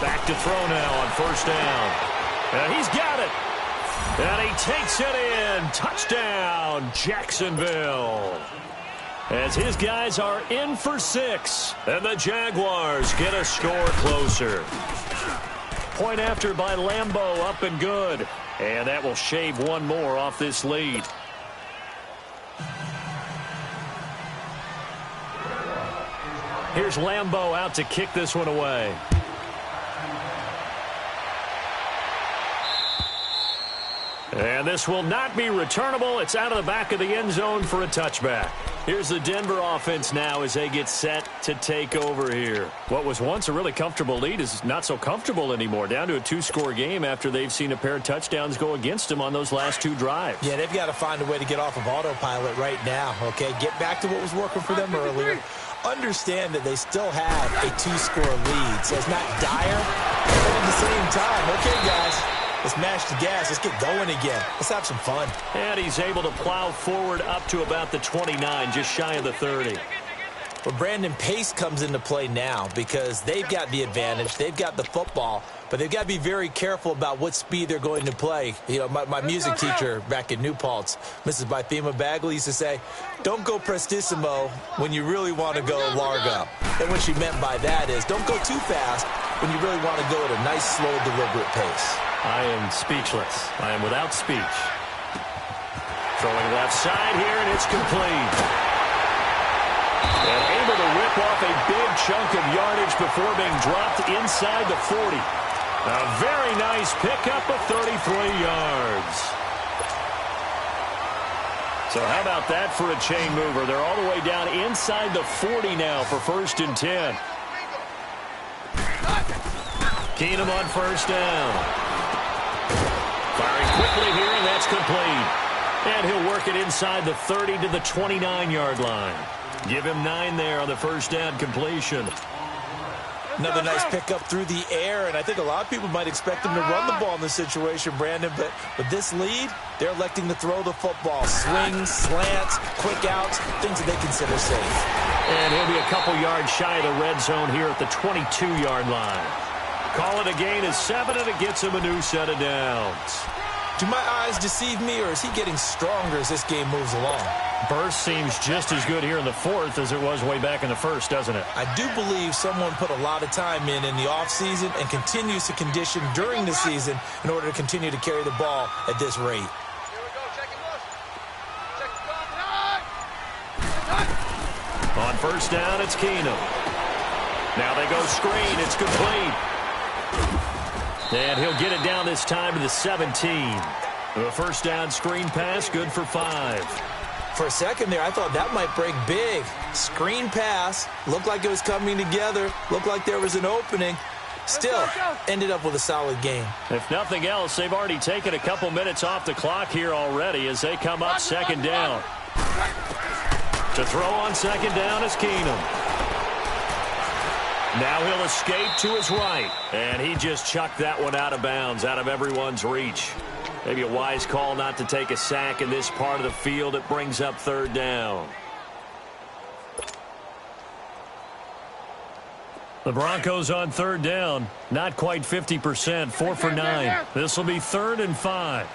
Back to throw now on 1st down. And he's got it. And he takes it in. Touchdown, Jacksonville. As his guys are in for 6. And the Jaguars get a score closer. Point after by Lambeau, up and good. And that will shave one more off this lead. Here's Lambeau out to kick this one away. And this will not be returnable. It's out of the back of the end zone for a touchback. Here's the Denver offense now as they get set to take over here. What was once a really comfortable lead is not so comfortable anymore. Down to a 2-score game after they've seen a pair of touchdowns go against them on those last 2 drives. Yeah, they've got to find a way to get off of autopilot right now, okay? Get back to what was working for them earlier. Understand that they still have a 2-score lead, so it's not dire, but at the same time, okay, guys, let's mash the gas. Let's get going again. Let's have some fun. And he's able to plow forward up to about the 29, just shy of the 30. Well, Brandon, pace comes into play now because they've got the advantage. They've got the football, but they've got to be very careful about what speed they're going to play. You know, my music teacher back in New Paltz, Mrs. Bythema Bagley, used to say, don't go prestissimo when you really want to go largo. And what she meant by that is don't go too fast when you really want to go at a nice, slow, deliberate pace. I am speechless. I am without speech. Throwing left side here, and it's complete. And able to rip off a big chunk of yardage before being dropped inside the 40. A very nice pickup of 33 yards. So how about that for a chain mover? They're all the way down inside the 40 now for 1st and 10. Keenum on 1st down. Firing quickly here, and that's complete. And he'll work it inside the 30 to the 29-yard line. Give him 9 there on the 1st down completion. Another nice pickup through the air, and I think a lot of people might expect him to run the ball in this situation, Brandon, but with this lead, they're electing to throw the football. Swings, slants, quick outs, things that they consider safe. And he'll be a couple yards shy of the red zone here at the 22-yard line. Call it a gain of 7, and it gets him a new set of downs. Do my eyes deceive me, or is he getting stronger as this game moves along? Burst seems just as good here in the 4th as it was way back in the 1st, doesn't it? I do believe someone put a lot of time in the offseason and continues to condition during the season in order to continue to carry the ball at this rate. Here we go. Check it, look. Check it. On 1st down, it's Keenum. Now they go screen. It's complete. And he'll get it down this time to the 17. The 1st down screen pass, good for 5. For a second there, I thought that might break big. Screen pass, looked like it was coming together, looked like there was an opening. Still, ended up with a solid game. If nothing else, they've already taken a couple minutes off the clock here already as they come up 2nd down. To throw on 2nd down is Keenum. Now he'll escape to his right. And he just chucked that one out of bounds, out of everyone's reach. Maybe a wise call not to take a sack in this part of the field. It brings up 3rd down. The Broncos on 3rd down. Not quite 50%. 4 for 9. This will be 3rd and 5.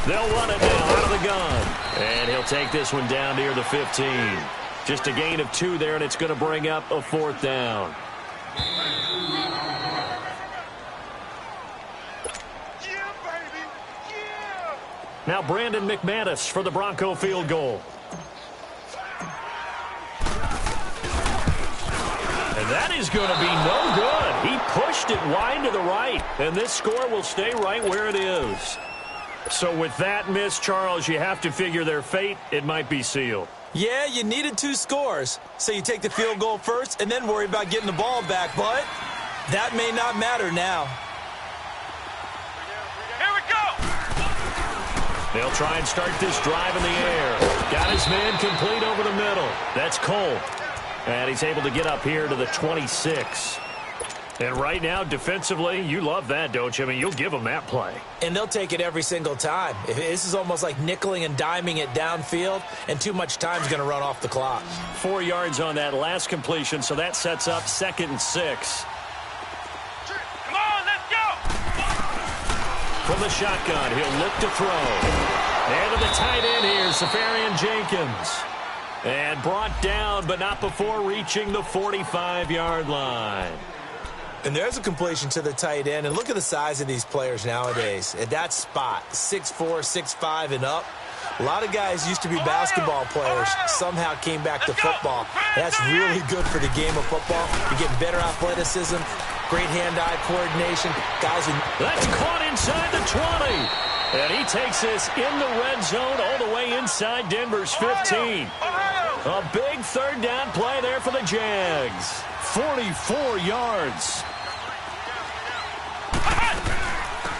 They'll run it now out of the gun. And he'll take this one down near the 15. Just a gain of 2 there, and it's going to bring up a 4th down. Now Brandon McManus for the Bronco field goal. And that is going to be no good. He pushed it wide to the right, and this score will stay right where it is. So with that miss, Charles, you have to figure their fate, it might be sealed. Yeah, you needed 2 scores, so you take the field goal first and then worry about getting the ball back, but that may not matter now. Here we go! They'll try and start this drive in the air. Got his man complete over the middle. That's Cole. And he's able to get up here to the 26. And right now, defensively, you love that, don't you? I mean, you'll give them that play. And they'll take it every single time. This is almost like nickeling and diming it downfield, and too much time's going to run off the clock. 4 yards on that last completion, so that sets up 2nd and 6. Come on, let's go! From the shotgun, he'll look to throw. And to the tight end here, Safarian Jenkins. And brought down, but not before reaching the 45-yard line. And there's a completion to the tight end. And look at the size of these players nowadays. At that spot, 6'4", 6'5", and up. A lot of guys used to be basketball players, somehow came back to football. And that's really good for the game of football. You're getting better athleticism, great hand-eye coordination. Guys who... That's caught inside the 20. And he takes this in the red zone all the way inside Denver's 15. A big 3rd down play there for the Jags. 44 yards.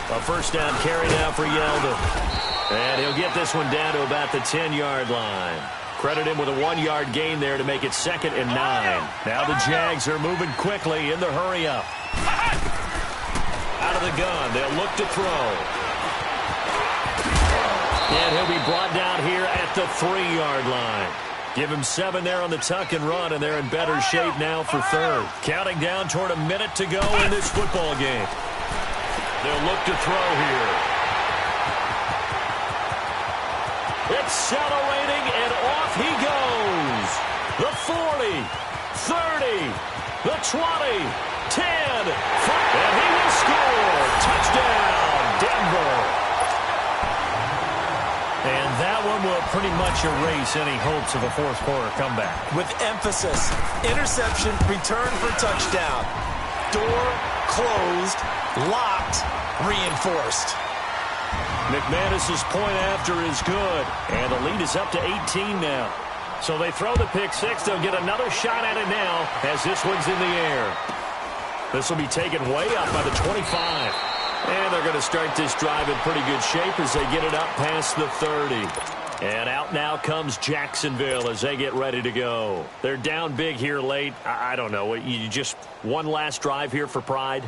A 1st down carry now for Yeldon. And he'll get this one down to about the 10-yard line. Credit him with a 1-yard gain there to make it 2nd and 9. Now the Jags are moving quickly in the hurry-up. Out of the gun, they'll look to throw. And he'll be brought down here at the 3-yard line. Give him 7 there on the tuck and run, and they're in better shape now for 3rd. Counting down toward a minute to go in this football game. They'll look to throw here. Accelerating, and off he goes. The 40, 30, the 20, 10, 5, and he will score. Touchdown, Denver. And that one will pretty much erase any hopes of a 4th quarter comeback. With emphasis, interception, return for touchdown. Door closed, locked, reinforced. McManus's point after is good, and the lead is up to 18 now. So they throw the pick 6. They'll get another shot at it now as this one's in the air. This will be taken way up by the 25. And they're going to start this drive in pretty good shape as they get it up past the 30. And out now comes Jacksonville as they get ready to go. They're down big here late. I don't know. You just one last drive here for pride?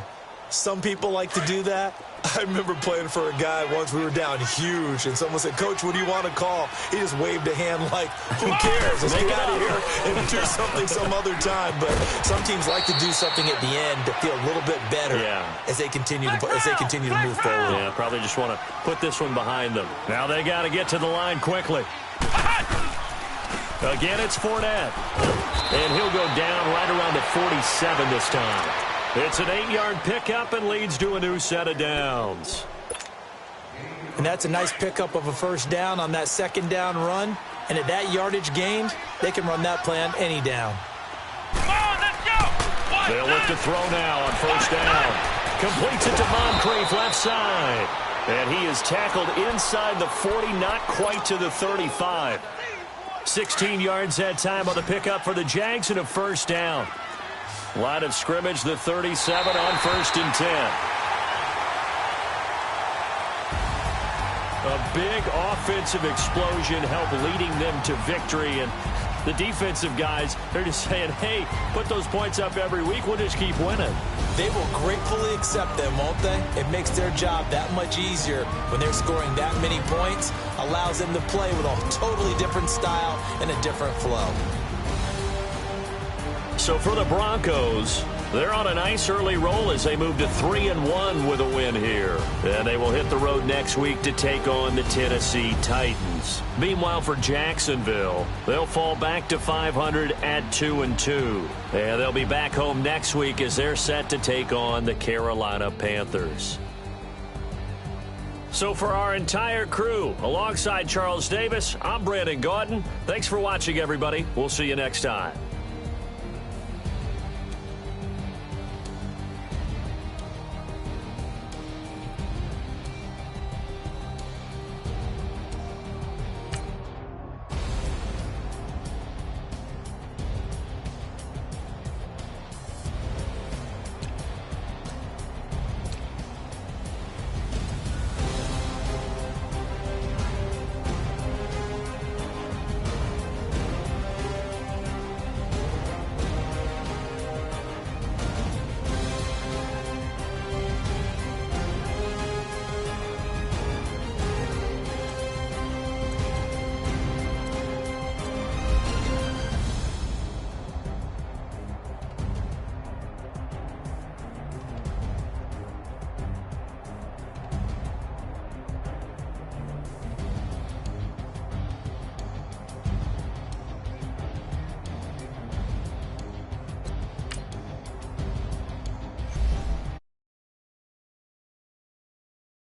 Some people like to do that. I remember playing for a guy once. We were down huge, and someone said, "Coach, what do you want to call?" He just waved a hand like, "Who cares? Let's get out of here and do something some other time." But some teams like to do something at the end to feel a little bit better as they continue to move forward. Yeah, probably just want to put this one behind them. Now they got to get to the line quickly. Again, it's Fournette, and he'll go down right around the 47 this time. It's an 8-yard pickup and leads to a new set of downs. And that's a nice pickup of a 1st down on that 2nd down run. And at that yardage gained, they can run that play on any down. Come on, let's go! They'll look to throw now on 1st down. Completes it to Moncrief left side. And he is tackled inside the 40, not quite to the 35. 16 yards that time on the pickup for the Jags and a 1st down. Line of scrimmage, the 37 on 1st and 10. A big offensive explosion helped leading them to victory. And the defensive guys, they're just saying, hey, put those points up every week. We'll just keep winning. They will gratefully accept them, won't they? It makes their job that much easier when they're scoring that many points. Allows them to play with a totally different style and a different flow. So for the Broncos, they're on a nice early roll as they move to 3-1 with a win here. And they will hit the road next week to take on the Tennessee Titans. Meanwhile, for Jacksonville, they'll fall back to 500 at 2-2. And they'll be back home next week as they're set to take on the Carolina Panthers. So for our entire crew, alongside Charles Davis, I'm Brandon Gaudin. Thanks for watching, everybody. We'll see you next time.